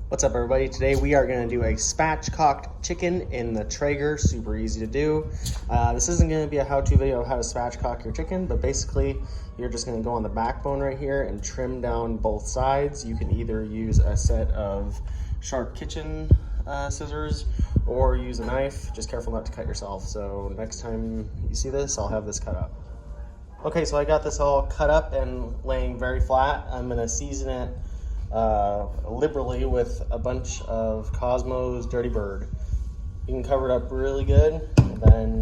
What's up, everybody? Today we are going to do a spatchcocked chicken in the Traeger. Super easy to do. This isn't going to be a how-to video of how to spatchcock your chicken, but basically you're just going to go on the backbone right here and trim down both sides. You can either use a set of sharp kitchen scissors or use a knife. Just careful not to cut yourself. So next time you see this, I'll have this cut up. Okay, so I got this all cut up and laying very flat. I'm going to season it liberally with a bunch of Cosmo's Dirty Bird. You can cover it up really good, and then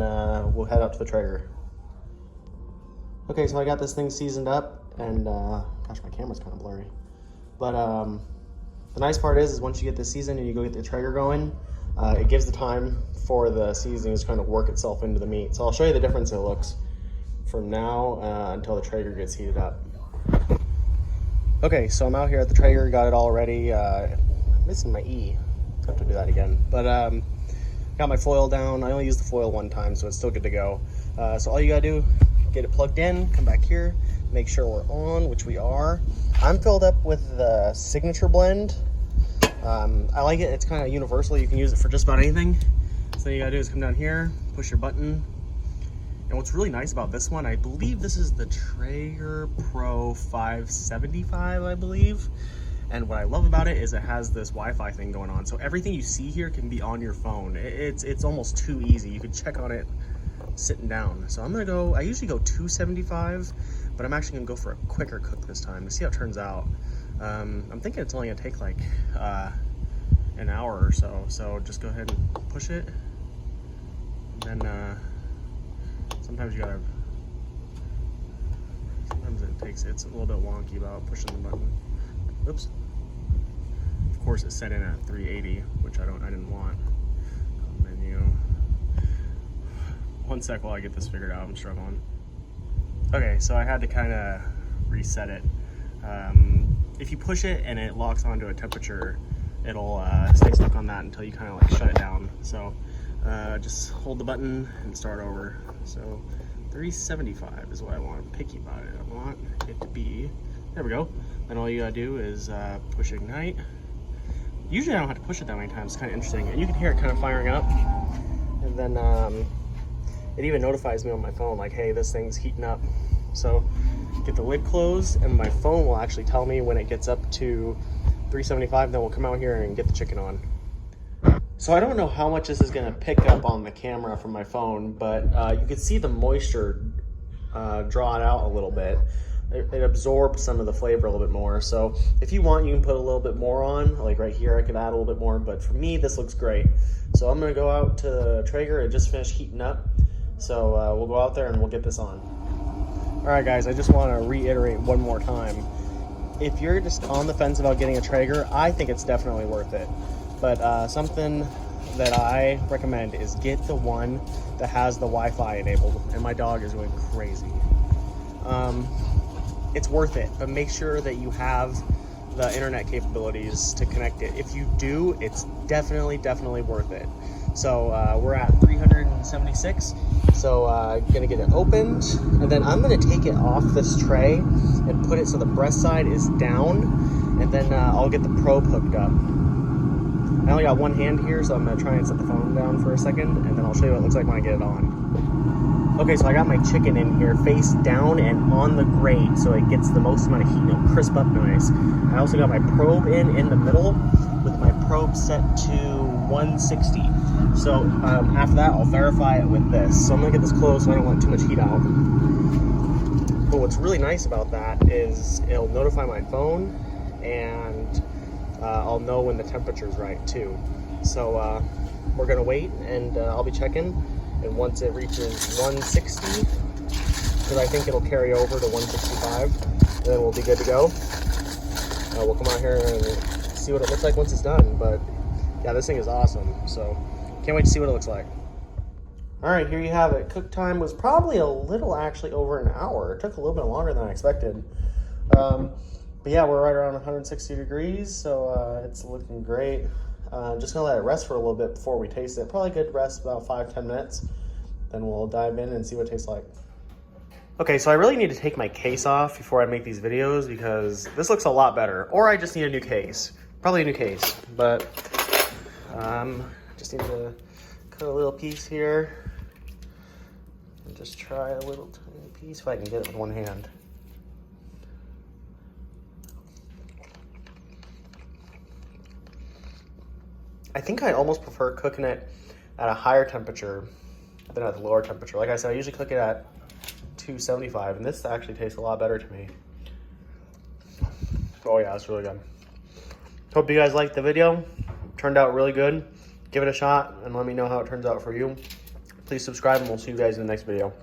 we'll head up to the Traeger. Okay, so I got this thing seasoned up, and gosh, my camera's kind of blurry. But the nice part is once you get this seasoned and you go get the Traeger going, it gives the time for the seasoning to kind of work itself into the meat. So I'll show you the difference it looks from now until the Traeger gets heated up. Okay, so I'm out here at the Traeger, got it all ready. I'm missing my E. I have to do that again. But got my foil down. I only used the foil one time, so it's still good to go. So all you gotta do, get it plugged in, come back here, make sure we're on, which we are. I'm filled up with the signature blend. I like it. It's kind of universal. You can use it for just about anything. So all you gotta do is come down here, push your button. And what's really nice about this one, I believe this is the Traeger Pro 575, I believe. And what I love about it is it has this Wi-Fi thing going on. So everything you see here can be on your phone. It's almost too easy. You can check on it sitting down. So I'm gonna go, I usually go 275, but I'm actually gonna go for a quicker cook this time to see how it turns out. I'm thinking it's only gonna take like an hour or so. So just go ahead and push it. And then, sometimes it's a little bit wonky about pushing the button. Oops. Of course it's set in at 380, which I didn't want. Menu. One sec while I get this figured out, I'm struggling. Okay, so I had to kind of reset it. If you push it and it locks onto a temperature, it'll stay stuck on that until you kind of like shut it down. So just hold the button and start over. So 375 is what I want. I'm picky about it. I want it to be, there we go. Then all you gotta do is push ignite. Usually I don't have to push it that many times. It's kind of interesting. And you can hear it kind of firing up. And then it even notifies me on my phone like, hey, this thing's heating up. So get the lid closed and my phone will actually tell me when it gets up to 375. Then we'll come out here and get the chicken on. So I don't know how much this is going to pick up on the camera from my phone, but you can see the moisture draw it out a little bit. It absorbs some of the flavor a little bit more. So if you want, you can put a little bit more on. Like right here, I could add a little bit more, but for me, this looks great. So I'm going to go out to the Traeger. It just finished heating up. So we'll go out there and we'll get this on. All right, guys, I just want to reiterate one more time. If you're just on the fence about getting a Traeger, I think it's definitely worth it. But something that I recommend is get the one that has the Wi-Fi enabled, and my dog is going crazy. It's worth it, but make sure that you have the internet capabilities to connect it. If you do, it's definitely worth it. So we're at 376. So gonna get it opened, and then I'm gonna take it off this tray and put it so the breast side is down, and then I'll get the probe hooked up. I only got one hand here, so I'm gonna try and set the phone down for a second, and then I'll show you what it looks like when I get it on. Okay, so I got my chicken in here face down and on the grate, so it gets the most amount of heat and it'll crisp up nice. I also got my probe in the middle with my probe set to 160. So after that, I'll verify it with this. So I'm gonna get this close so I don't want too much heat out. But what's really nice about that is it'll notify my phone, and I'll know when the temperature's right too. So we're gonna wait, and I'll be checking, and once it reaches 160, because I think it'll carry over to 165, then we'll be good to go. We'll come out here and see what it looks like once it's done. But yeah, this thing is awesome, so can't wait to see what it looks like. All right, here you have it. Cook time was probably a little actually over an hour. It took a little bit longer than I expected. But yeah, we're right around 160 degrees, so it's looking great. Just gonna let it rest for a little bit before we taste it. Probably good rest about 5-10 minutes. Then we'll dive in and see what it tastes like. Okay, so I really need to take my case off before I make these videos because this looks a lot better. Or I just need a new case. Probably a new case, but just need to cut a little piece here and just try a little tiny piece if I can get it with one hand. I think I almost prefer cooking it at a higher temperature than at the lower temperature. Like I said, I usually cook it at 275, and this actually tastes a lot better to me. Oh yeah, it's really good. Hope you guys liked the video. Turned out really good. Give it a shot and let me know how it turns out for you. Please subscribe and we'll see you guys in the next video.